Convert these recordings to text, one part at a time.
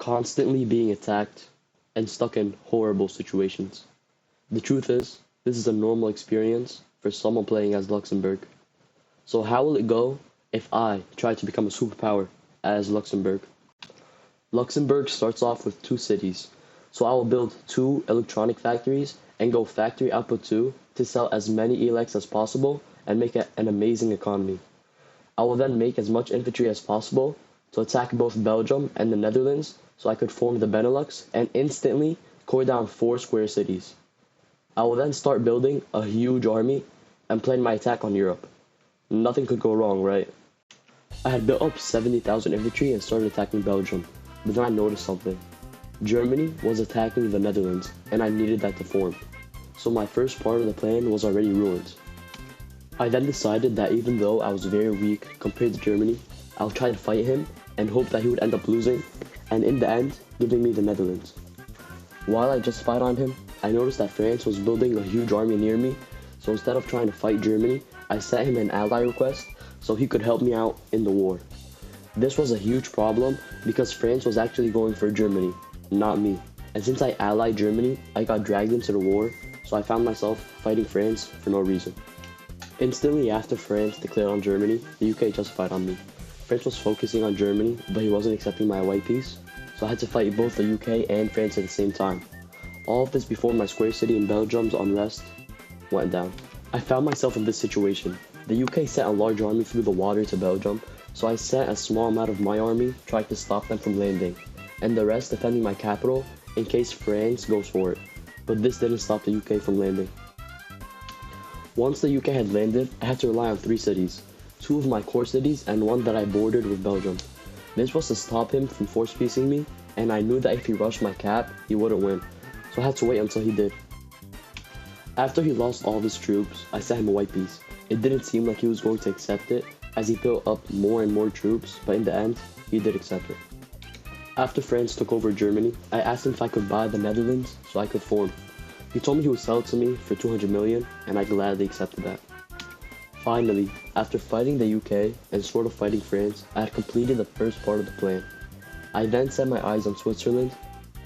constantly being attacked and stuck in horrible situations. The truth is, this is a normal experience for someone playing as Luxembourg. So how will it go if I try to become a superpower as Luxembourg? Luxembourg starts off with two cities, so I will build two electronic factories and go factory output 2 to sell as many elects as possible and make an amazing economy. I will then make as much infantry as possible to attack both Belgium and the Netherlands so I could form the Benelux and instantly core down 4 square cities. I will then start building a huge army and plan my attack on Europe. Nothing could go wrong, right? I had built up 70,000 infantry and started attacking Belgium, but then I noticed something. Germany was attacking the Netherlands and I needed that to form. So my first part of the plan was already ruined. I then decided that even though I was very weak compared to Germany, I'll try to fight him and hope that he would end up losing, and in the end, giving me the Netherlands. While I just spied on him, I noticed that France was building a huge army near me, so instead of trying to fight Germany, I sent him an ally request so he could help me out in the war. This was a huge problem because France was actually going for Germany, not me. And since I allied Germany, I got dragged into the war, so I found myself fighting France for no reason. Instantly after France declared on Germany, the UK justified on me. France was focusing on Germany, but he wasn't accepting my white piece, so I had to fight both the UK and France at the same time. All of this before my square city in Belgium's unrest went down. I found myself in this situation. The UK sent a large army through the water to Belgium, so I sent a small amount of my army trying to stop them from landing, and the rest defending my capital in case France goes for it. But this didn't stop the UK from landing. Once the UK had landed, I had to rely on 3 cities, 2 of my core cities and 1 that I bordered with Belgium. This was to stop him from force piecing me, and I knew that if he rushed my cap, he wouldn't win, so I had to wait until he did. After he lost all of his troops, I sent him a white piece. It didn't seem like he was going to accept it, as he built up more and more troops, but in the end, he did accept it. After France took over Germany, I asked him if I could buy the Netherlands so I could form. He told me he would sell it to me for 200 million, and I gladly accepted that. Finally, after fighting the UK and sort of fighting France, I had completed the first part of the plan. I then set my eyes on Switzerland,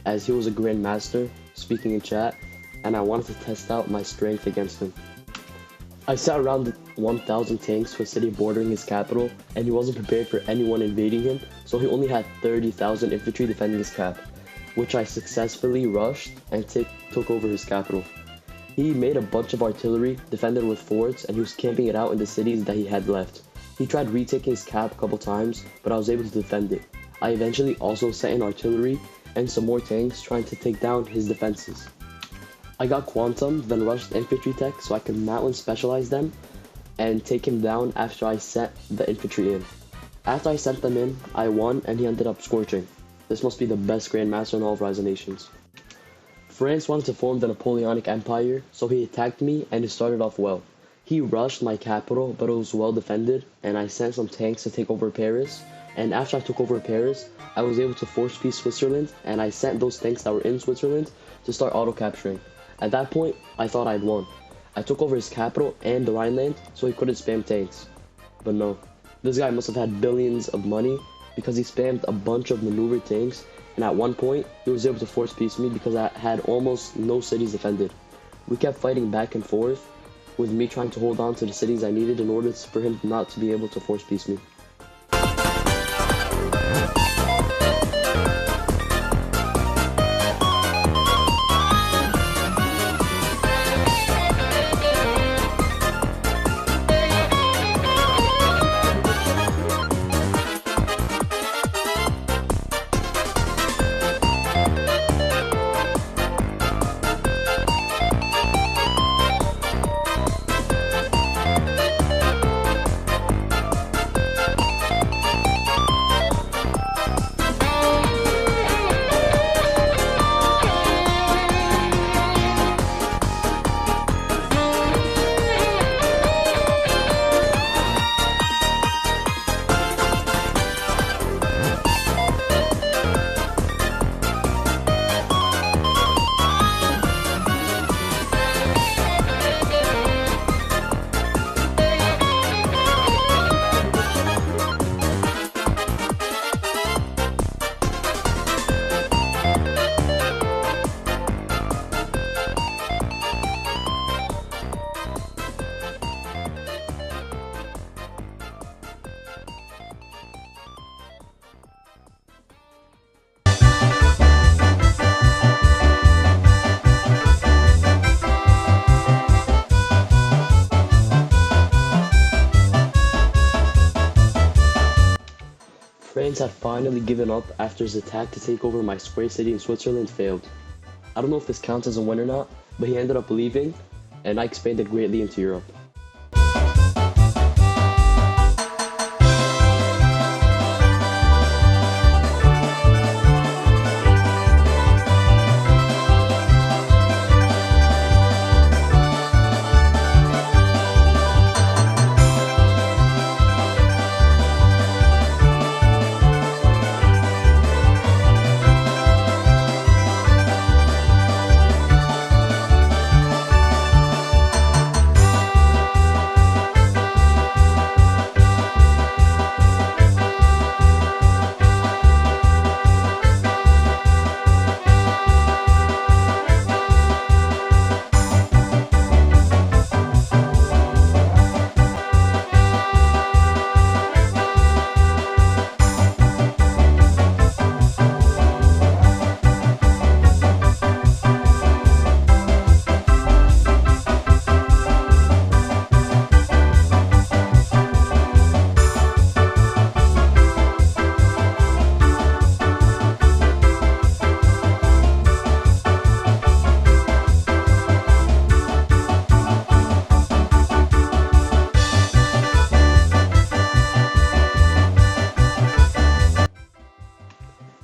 as he was a Grand Master, speaking in chat, and I wanted to test out my strength against him. I sent around 1,000 tanks to a city bordering his capital, and he wasn't prepared for anyone invading him, so he only had 30,000 infantry defending his cap, which I successfully rushed and took over his capital. He made a bunch of artillery, defended with forts, and he was camping it out in the cities that he had left. He tried retaking his cap a couple times, but I was able to defend it. I eventually also sent in artillery and some more tanks trying to take down his defenses. I got Quantum, then rushed infantry tech so I could mount and specialize them and take him down after I sent the infantry in. After I sent them in, I won and he ended up scorching. This must be the best Grandmaster in all of Rise of Nations. France wanted to form the Napoleonic Empire, so he attacked me and it started off well. He rushed my capital, but it was well defended, and I sent some tanks to take over Paris. And after I took over Paris, I was able to force peace Switzerland, and I sent those tanks that were in Switzerland to start auto-capturing. At that point, I thought I'd won. I took over his capital and the Rhineland, so he couldn't spam tanks. But no, this guy must have had billions of money because he spammed a bunch of maneuver tanks, and at one point, he was able to force peace me because I had almost no cities defended. We kept fighting back and forth, with me trying to hold on to the cities I needed in order for him not to be able to force peace me. Prince had finally given up after his attack to take over my square city in Switzerland failed. I don't know if this counts as a win or not, but he ended up leaving, and I expanded greatly into Europe.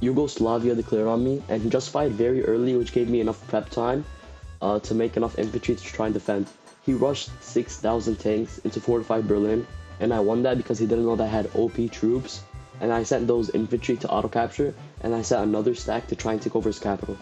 Yugoslavia declared on me, and he just fired very early, which gave me enough prep time to make enough infantry to try and defend. He rushed 6,000 tanks into fortified Berlin, and I won that because he didn't know that I had OP troops, and I sent those infantry to auto-capture, and I sent another stack to try and take over his capital.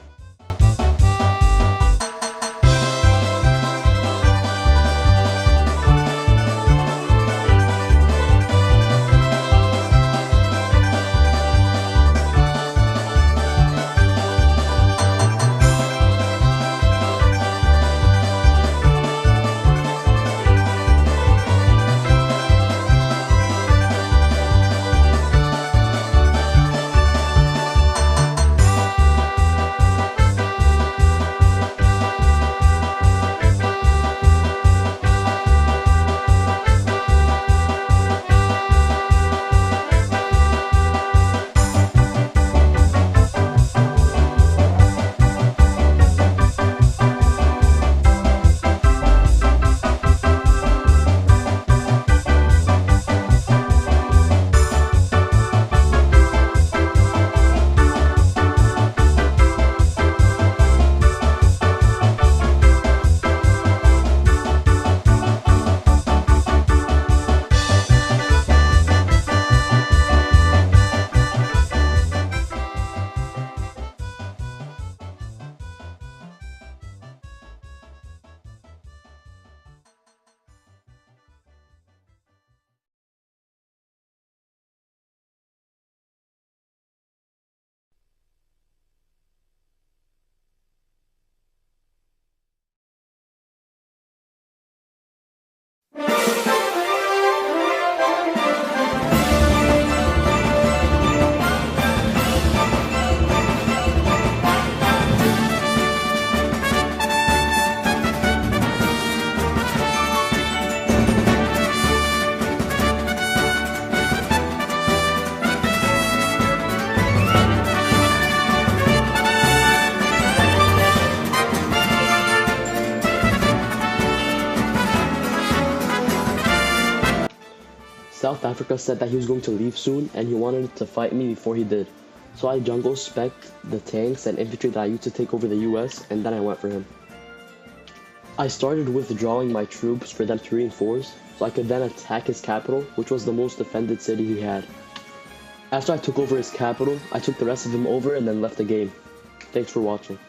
South Africa said that he was going to leave soon and he wanted to fight me before he did. So I jungle spec'd the tanks and infantry that I used to take over the US, and then I went for him. I started withdrawing my troops for them to reinforce, so I could then attack his capital, which was the most defended city he had. After I took over his capital, I took the rest of him over and then left the game. Thanks for watching.